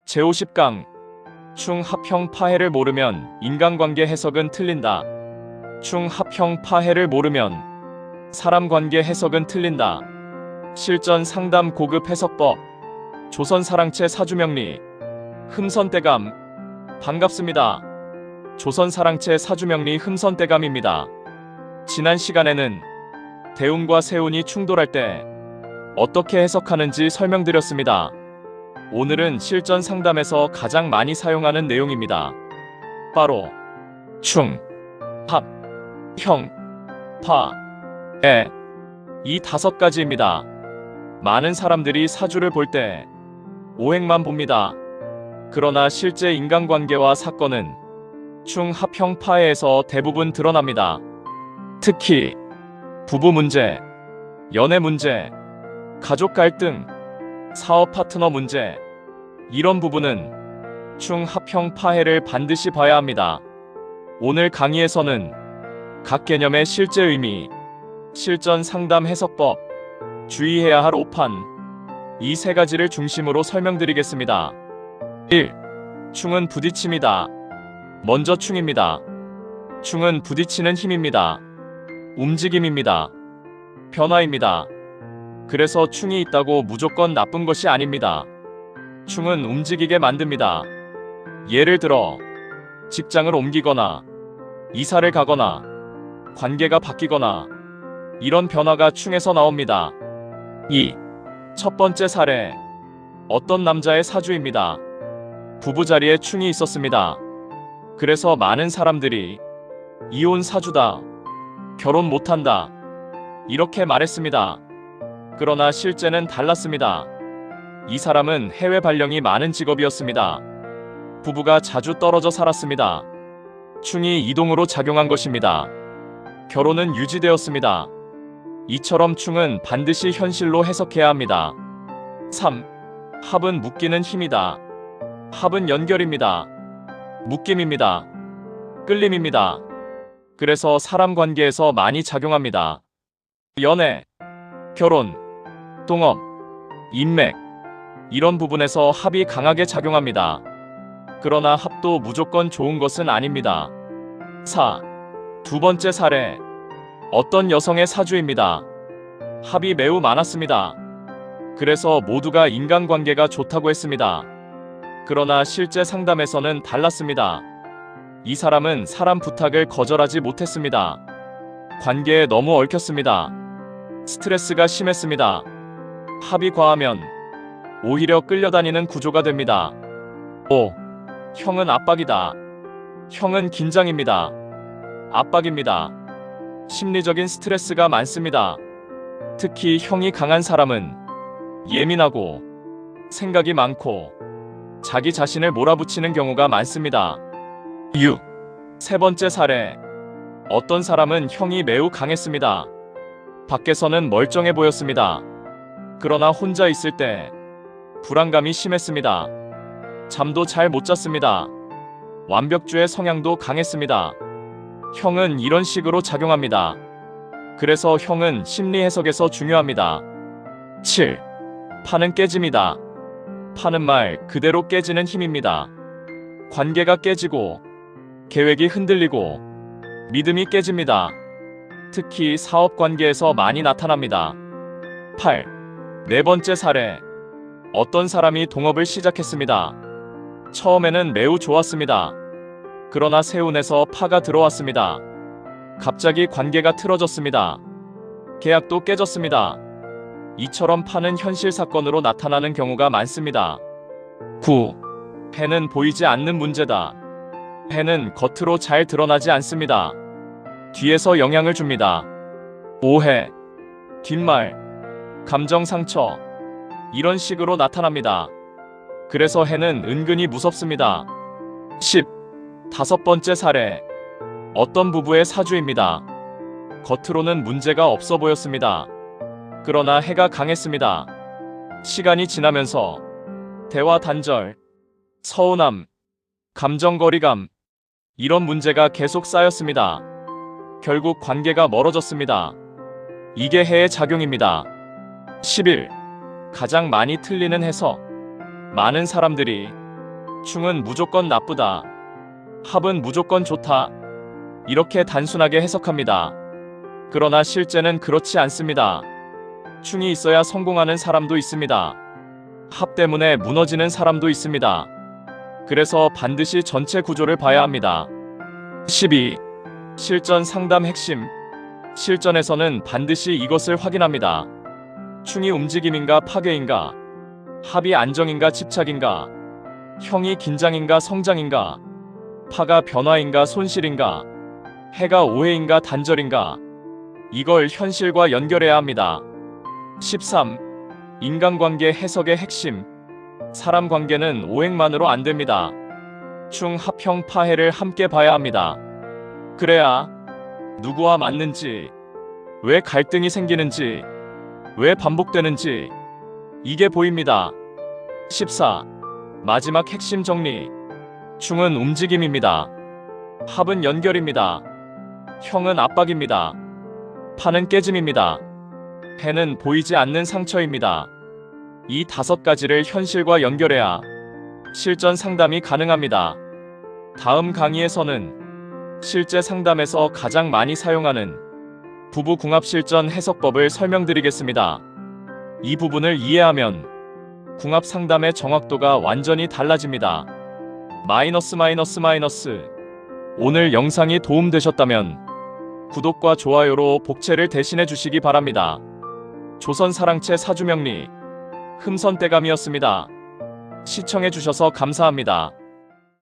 제50강 충합형 파해를 모르면 인간관계 해석은 틀린다. 충합형 파해를 모르면 사람관계 해석은 틀린다. 실전 상담 고급 해석법 조선사랑채 사주명리 흠선대감 반갑습니다. 조선사랑채 사주명리 흠선대감입니다. 지난 시간에는 대운과 세운이 충돌할 때 어떻게 해석하는지 설명드렸습니다. 오늘은 실전 상담에서 가장 많이 사용하는 내용입니다. 바로 충, 합, 형, 파, 애 이 5가지입니다. 많은 사람들이 사주를 볼 때 오행만 봅니다. 그러나 실제 인간관계와 사건은 충, 합, 형, 파에서 대부분 드러납니다. 특히 부부 문제, 연애 문제, 가족 갈등, 사업 파트너 문제 이런 부분은 충, 합, 형, 파해를 반드시 봐야 합니다. 오늘 강의에서는 각 개념의 실제 의미, 실전 상담 해석법, 주의해야 할 오판 이 3가지를 중심으로 설명드리겠습니다. 1. 충은 부딪힘이다. 먼저 충입니다. 충은 부딪히는 힘입니다. 움직임입니다. 변화입니다. 그래서 충이 있다고 무조건 나쁜 것이 아닙니다. 충은 움직이게 만듭니다. 예를 들어 직장을 옮기거나 이사를 가거나 관계가 바뀌거나 이런 변화가 충에서 나옵니다. 2. 첫 번째 사례 어떤 남자의 사주입니다. 부부자리에 충이 있었습니다. 그래서 많은 사람들이 이혼 사주다, 결혼 못한다 이렇게 말했습니다. 그러나 실제는 달랐습니다. 이 사람은 해외 발령이 많은 직업이었습니다. 부부가 자주 떨어져 살았습니다. 충이 이동으로 작용한 것입니다. 결혼은 유지되었습니다. 이처럼 충은 반드시 현실로 해석해야 합니다. 3. 합은 묶이는 힘이다. 합은 연결입니다. 묶임입니다. 끌림입니다. 그래서 사람 관계에서 많이 작용합니다. 연애, 결혼, 동업, 인맥 이런 부분에서 합이 강하게 작용합니다. 그러나 합도 무조건 좋은 것은 아닙니다. 4. 두 번째 사례 어떤 여성의 사주입니다. 합이 매우 많았습니다. 그래서 모두가 인간관계가 좋다고 했습니다. 그러나 실제 상담에서는 달랐습니다. 이 사람은 사람 부탁을 거절하지 못했습니다. 관계에 너무 얽혔습니다. 스트레스가 심했습니다. 합이 과하면 오히려 끌려다니는 구조가 됩니다. 5. 형은 압박이다. 형은 긴장입니다. 압박입니다. 심리적인 스트레스가 많습니다. 특히 형이 강한 사람은 예민하고 생각이 많고 자기 자신을 몰아붙이는 경우가 많습니다. 6. 세 번째 사례 어떤 사람은 형이 매우 강했습니다. 밖에서는 멀쩡해 보였습니다. 그러나 혼자 있을 때 불안감이 심했습니다. 잠도 잘 못 잤습니다. 완벽주의 성향도 강했습니다. 형은 이런 식으로 작용합니다. 그래서 형은 심리 해석에서 중요합니다. 7. 파는 깨짐이다. 파는 말 그대로 깨지는 힘입니다. 관계가 깨지고 계획이 흔들리고 믿음이 깨집니다. 특히 사업 관계에서 많이 나타납니다. 8. 네 번째 사례 어떤 사람이 동업을 시작했습니다. 처음에는 매우 좋았습니다. 그러나 세운에서 파가 들어왔습니다. 갑자기 관계가 틀어졌습니다. 계약도 깨졌습니다. 이처럼 파는 현실 사건으로 나타나는 경우가 많습니다. 9. 패는 보이지 않는 문제다. 패는 겉으로 잘 드러나지 않습니다. 뒤에서 영향을 줍니다. 오해, 뒷말, 감정 상처 이런 식으로 나타납니다. 그래서 해는 은근히 무섭습니다. 10. 다섯 번째 사례 어떤 부부의 사주입니다. 겉으로는 문제가 없어 보였습니다. 그러나 해가 강했습니다. 시간이 지나면서 대화 단절, 서운함, 감정 거리감 이런 문제가 계속 쌓였습니다. 결국 관계가 멀어졌습니다. 이게 해의 작용입니다. 11. 가장 많이 틀리는 해석 많은 사람들이 충은 무조건 나쁘다. 합은 무조건 좋다. 이렇게 단순하게 해석합니다. 그러나 실제는 그렇지 않습니다. 충이 있어야 성공하는 사람도 있습니다. 합 때문에 무너지는 사람도 있습니다. 그래서 반드시 전체 구조를 봐야 합니다. 12. 실전 상담 핵심. 실전에서는 반드시 이것을 확인합니다. 충이 움직임인가 파괴인가? 합이 안정인가 집착인가? 형이 긴장인가 성장인가? 파가 변화인가 손실인가? 해가 오해인가 단절인가? 이걸 현실과 연결해야 합니다. 13. 인간관계 해석의 핵심. 사람 관계는 오행만으로 안 됩니다. 충, 합형, 파해를 함께 봐야 합니다. 그래야 누구와 맞는지, 왜 갈등이 생기는지, 왜 반복되는지 이게 보입니다. 14. 마지막 핵심 정리. 충은 움직임입니다. 합은 연결입니다. 형은 압박입니다. 파는 깨짐입니다. 해는 보이지 않는 상처입니다. 이 5가지를 현실과 연결해야 실전 상담이 가능합니다. 다음 강의에서는 실제 상담에서 가장 많이 사용하는 부부 궁합 실전 해석법을 설명드리겠습니다. 이 부분을 이해하면 궁합 상담의 정확도가 완전히 달라집니다. 마이너스. 오늘 영상이 도움되셨다면 구독과 좋아요로 복채를 대신해 주시기 바랍니다. 조선사랑채 사주명리 흠선대감이었습니다. 시청해 주셔서 감사합니다.